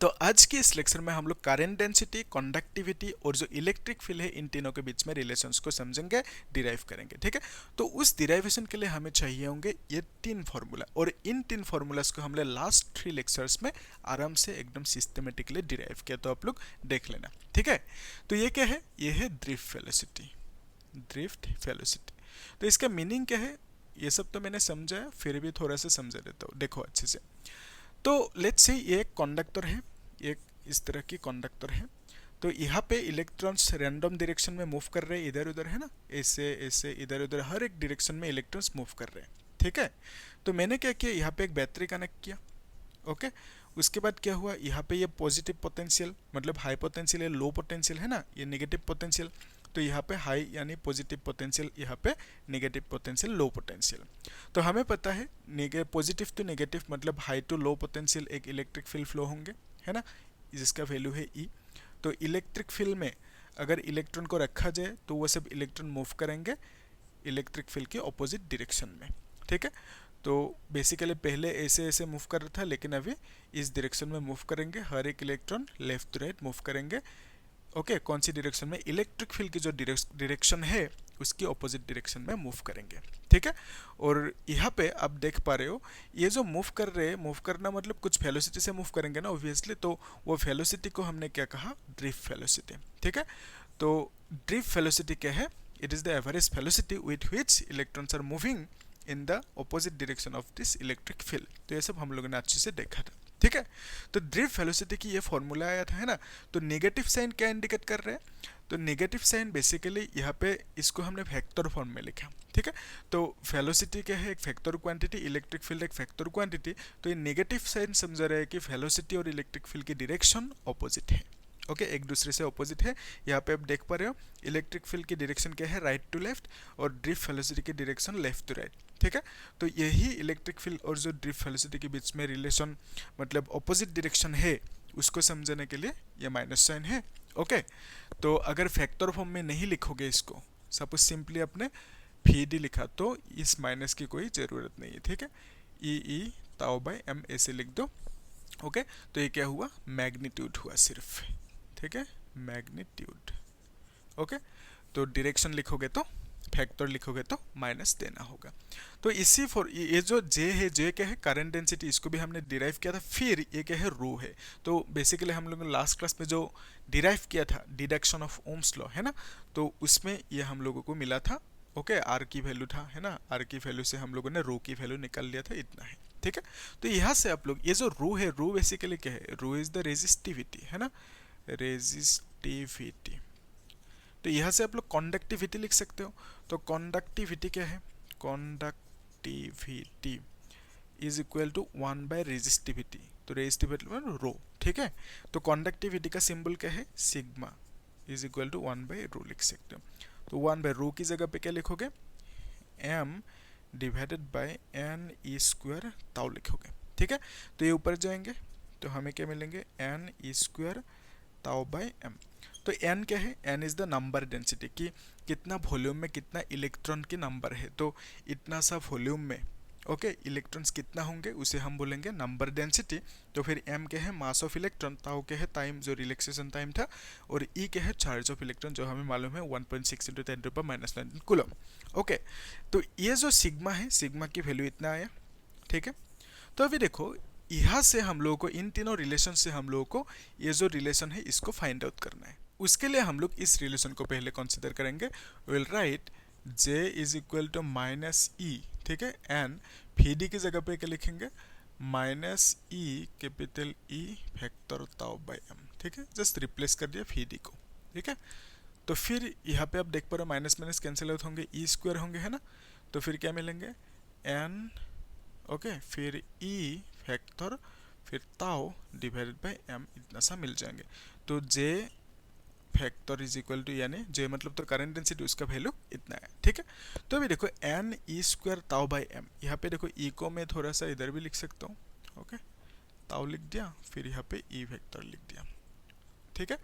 तो आज की इस लेक्चर में हम लोग करंट डेंसिटी, कंडक्टिविटी और जो इलेक्ट्रिक फील्ड है इन तीनों के बीच में रिलेशंस को समझेंगे, डिराइव करेंगे। ठीक है, तो उस डिराइवेशन के लिए हमें चाहिए होंगे ये तीन फार्मूला, और इन तीन फार्मूलाज को हमने लास्ट 3 लेक्चर्स में आराम से एकदम सिस्टमेटिकली डिराइव किया, तो आप लोग देख लेना। ठीक है, तो ये क्या है? ये है ड्रिफ्ट वेलोसिटी। ड्रिफ्ट वेलोसिटी, तो इसका मीनिंग क्या है? ये सब तो मैंने समझा है, फिर भी थोड़ा सा समझा देता हूँ, देखो अच्छे से। तो लेट्स से ये एक कंडक्टर है, एक इस तरह की कंडक्टर है। तो यहाँ पे इलेक्ट्रॉन्स रैंडम डायरेक्शन में मूव कर रहे हैं, इधर उधर, है ना, ऐसे ऐसे इधर उधर हर एक डायरेक्शन में इलेक्ट्रॉन्स मूव कर रहे हैं। ठीक है, तो मैंने क्या किया, यहाँ पे एक बैटरी कनेक्ट किया। ओके, उसके बाद क्या हुआ, यहाँ पे ये पॉजिटिव पोटेंशियल मतलब हाई पोटेंशियल है, लो पोटेंशियल है ना, ये नेगेटिव पोटेंशियल। तो यहाँ पे हाई यानी पॉजिटिव पोटेंशियल, यहाँ पे नेगेटिव पोटेंशियल, लो पोटेंशियल। तो हमें पता है पॉजिटिव टू नेगेटिव मतलब हाई टू लो पोटेंशियल एक इलेक्ट्रिक फील्ड फ्लो होंगे, है ना, जिसका वैल्यू है ई। तो इलेक्ट्रिक फील्ड में अगर इलेक्ट्रॉन को रखा जाए तो वो सब इलेक्ट्रॉन मूव करेंगे इलेक्ट्रिक फील्ड के ऑपोजिट डायरेक्शन में। ठीक है, तो बेसिकली पहले ऐसे ऐसे मूव कर रहा था, लेकिन अभी इस डायरेक्शन में मूव करेंगे, हर एक electron left to right move करेंगे। ओके, कौन सी डायरेक्शन में? इलेक्ट्रिक फील्ड की जो डायरेक्शन है उसकी ऑपोजिट डायरेक्शन में मूव करेंगे। ठीक है, और यहाँ पे आप देख पा रहे हो ये जो मूव कर रहे हैं, मूव करना मतलब कुछ वेलोसिटी से मूव करेंगे ना ऑब्वियसली, तो वो वेलोसिटी को हमने क्या कहा? Drift velocity. ठीक है, तो ड्रिफ्ट वेलोसिटी क्या है? It is the average velocity with which electrons are moving in the opposite direction of this electric field. तो ये सब हम लोगों ने अच्छे से देखा था। ठीक है, तो ड्रिफ्ट वेलोसिटी की ये फॉर्मूला आया था, है ना। तो नेगेटिव साइन क्या इंडिकेट कर रहे हैं? तो नेगेटिव साइन बेसिकली यहाँ पे इसको हमने वेक्टर फॉर्म में लिखा। ठीक है, तो वेलोसिटी क्या है? एक वेक्टर क्वांटिटी, इलेक्ट्रिक फील्ड एक वेक्टर क्वांटिटी। तो ये नेगेटिव साइन समझा रहे हैं कि वेलोसिटी और इलेक्ट्रिक फील्ड की डायरेक्शन ऑपोजिट है। ओके, एक दूसरे से ऑपोजिट है। यहाँ पे आप देख पा रहे हो इलेक्ट्रिक फील्ड की डायरेक्शन क्या है? राइट टू लेफ्ट, और ड्रिफ्ट वेलोसिटी की डायरेक्शन लेफ्ट टू राइट। ठीक है, तो यही इलेक्ट्रिक फील्ड और जो ड्रिफ्ट वेलोसिटी के बीच में रिलेशन मतलब ऑपोजिट डायरेक्शन है, उसको समझने के लिए ये माइनस साइन है। ओके, तो अगर फैक्टर फॉर्म में नहीं लिखोगे इसको, सपोज सिंपली आपने वी डी लिखा, तो इस माइनस की कोई ज़रूरत नहीं है। ठीक है, ई ताऊ बाई एम ऐसे लिख दो। ओके, तो ये क्या हुआ? मैग्नीट्यूड हुआ सिर्फ। ठीक है, मैग्नीट्यूड। ओके, तो डायरेक्शन लिखोगे तो फैक्टर लिखोगे तो माइनस देना होगा। तो इसी फॉर ये जो जे है, जे क्या है? करंट डेंसिटी, इसको भी हमने डिराइव किया था। फिर ये क्या है? रो है। तो बेसिकली हम लोगों ने लास्ट क्लास में जो डिराइव किया था डिडक्शन ऑफ ओम्स लॉ, है ना, तो उसमें ये हम लोगों को मिला था। ओके, आर की वैल्यू था, है ना, आर की वैल्यू से हम लोगों ने रो की वैल्यू निकाल लिया था, इतना है। ठीक है, तो यहाँ से आप लोग ये जो रो है, रो बेसिकली क्या है? रो इज द रेजिस्टिविटी, है ना, रेजिस्टिविटी। तो यहाँ से आप लोग कंडक्टिविटी लिख सकते हो। तो कंडक्टिविटी क्या है? Conductivity is equal to 1 by resistivity. तो रेजिस्टिविटी रो। ठीक है, तो कंडक्टिविटी का सिंबल क्या है? Sigma is equal to 1 by rho लिख सकते हो। तो 1 बाय रो की जगह पे क्या लिखोगे? M divided by N E square tau लिखोगे। ठीक है, तो ये ऊपर जाएंगे तो हमें क्या मिलेंगे? N E square tau by M. तो एन क्या है? N is the number density, कि कितना वॉल्यूम में कितना इलेक्ट्रॉन की नंबर है। तो इतना सा वॉल्यूम में ओके इलेक्ट्रॉन्स कितना होंगे उसे हम बोलेंगे नंबर डेंसिटी। तो फिर एम क्या है? मास ऑफ इलेक्ट्रॉन, ताऊ क्या है? टाइम जो रिलैक्सेशन टाइम था, और ई क्या है? चार्ज ऑफ इलेक्ट्रॉन, जो हमें मालूम है 1.6 × 10⁻⁹ कूलम। ओके, तो ये जो सिग्मा है, सिग्मा की वैल्यू इतना आया। ठीक है, तो अभी देखो यहाँ से हम लोगों को, इन तीनों रिलेशन से हम लोगों को ये जो रिलेशन है इसको फाइंड आउट करना है। उसके लिए हम लोग इस रिलेशन को पहले कंसीडर करेंगे। Will write J is equal to minus E. ठीक है, एन वी डी की जगह पे क्या लिखेंगे? Minus E capital E factor ताऊ बाई एम। ठीक है, जस्ट रिप्लेस कर दिया वी डी को। ठीक है, तो फिर यहाँ पे आप देख पा रहे हो माइनस माइनस कैंसिल आउट होंगे, ई स्क्वायर होंगे, है ना। तो फिर क्या मिलेंगे? एन ओके, फिर ई फैक्टर फिर ताऊ डिवाइडेड बाई एम, इतना सा मिल जाएंगे। तो जे फैक्टर इज इक्वल टू, यानी जे मतलब तो करंट डेंसिटी, उसका वैल्यू इतना है। ठीक है, तो अभी देखो एन ई स्क्वायर ताऊ बाई एम। यहाँ पे देखो ई को मैं थोड़ा सा इधर भी लिख सकता हूँ। ओके, ताऊ लिख दिया, फिर यहाँ पे ई फैक्टर लिख दिया। ठीक है,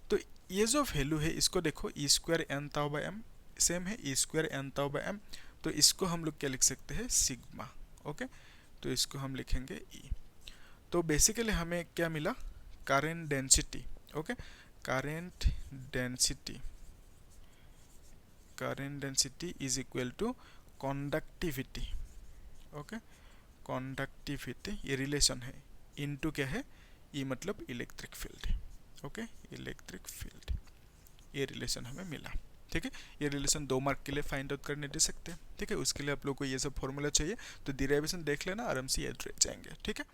तो ये जो वैल्यू है इसको देखो, ई स्क्वायर एन ताऊ बाई एम सेम है ई स्क्वायर एन ताऊ बाई एम। तो इसको हम लोग क्या लिख सकते हैं? सिग्मा। ओके, तो इसको हम लिखेंगे ई। तो बेसिकली हमें क्या मिला? current density, okay, current density is equal to conductivity, okay, conductivity ये रिलेशन है, इनटू क्या है, ये मतलब electric field, okay, electric field, ये रिलेशन हमें मिला, ठीक है। ये रिलेशन 2 मार्क के लिए फाइंड आउट करने दे सकते हैं, ठीक है। उसके लिए आप लोग को ये सब फॉर्मूला चाहिए, तो डिराइवेशन देख लेना, आराम से याद रह जाएंगे, ठीक है।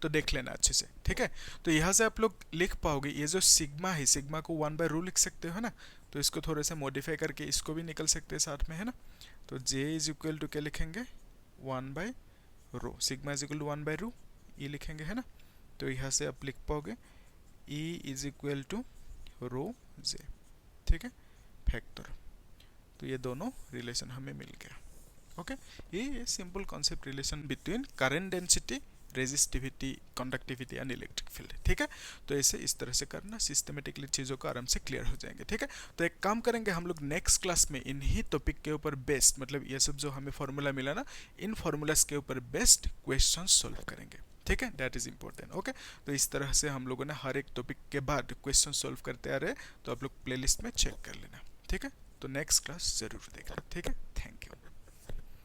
तो देख लेना अच्छे से, ठीक है। तो यहाँ से आप लोग लिख पाओगे, ये जो सिग्मा है, सिग्मा को 1/रो लिख सकते हो ना, तो इसको थोड़ा सा मॉडिफाई करके इसको भी निकल सकते हैं साथ में, है ना। तो J इज इक्वल टू क्या लिखेंगे, 1/रो, सिग्मा इज इक्वल टू 1/रो, ये लिखेंगे, है ना। तो यहाँ से आप लिख पाओगे E is equal to rho J, ठीक है, फैक्टर। तो ये दोनों रिलेशन हमें मिल गया, ओके। ये simple concept relation between current density, resistivity, conductivity and electric field, ठीक है। तो ऐसे इस तरह से करना, सिस्टमेटिकली चीज़ों को आराम से क्लियर हो जाएंगे, ठीक है। तो एक काम करेंगे हम लोग नेक्स्ट क्लास में इन्हीं टॉपिक के ऊपर बेस्ड, मतलब ये सब जो हमें फॉर्मूला मिला ना, इन फॉर्मूलाज के ऊपर बेस्ड क्वेश्चन सॉल्व करेंगे, ठीक है। That is important, okay. तो इस तरह से हम लोगों ने हर एक टॉपिक के बाद क्वेश्चन सॉल्व करते आ रहे हैं, तो आप लोग प्लेलिस्ट में चेक कर लेना, ठीक है। तो नेक्स्ट क्लास जरूर देखना, ठीक है। Thank you.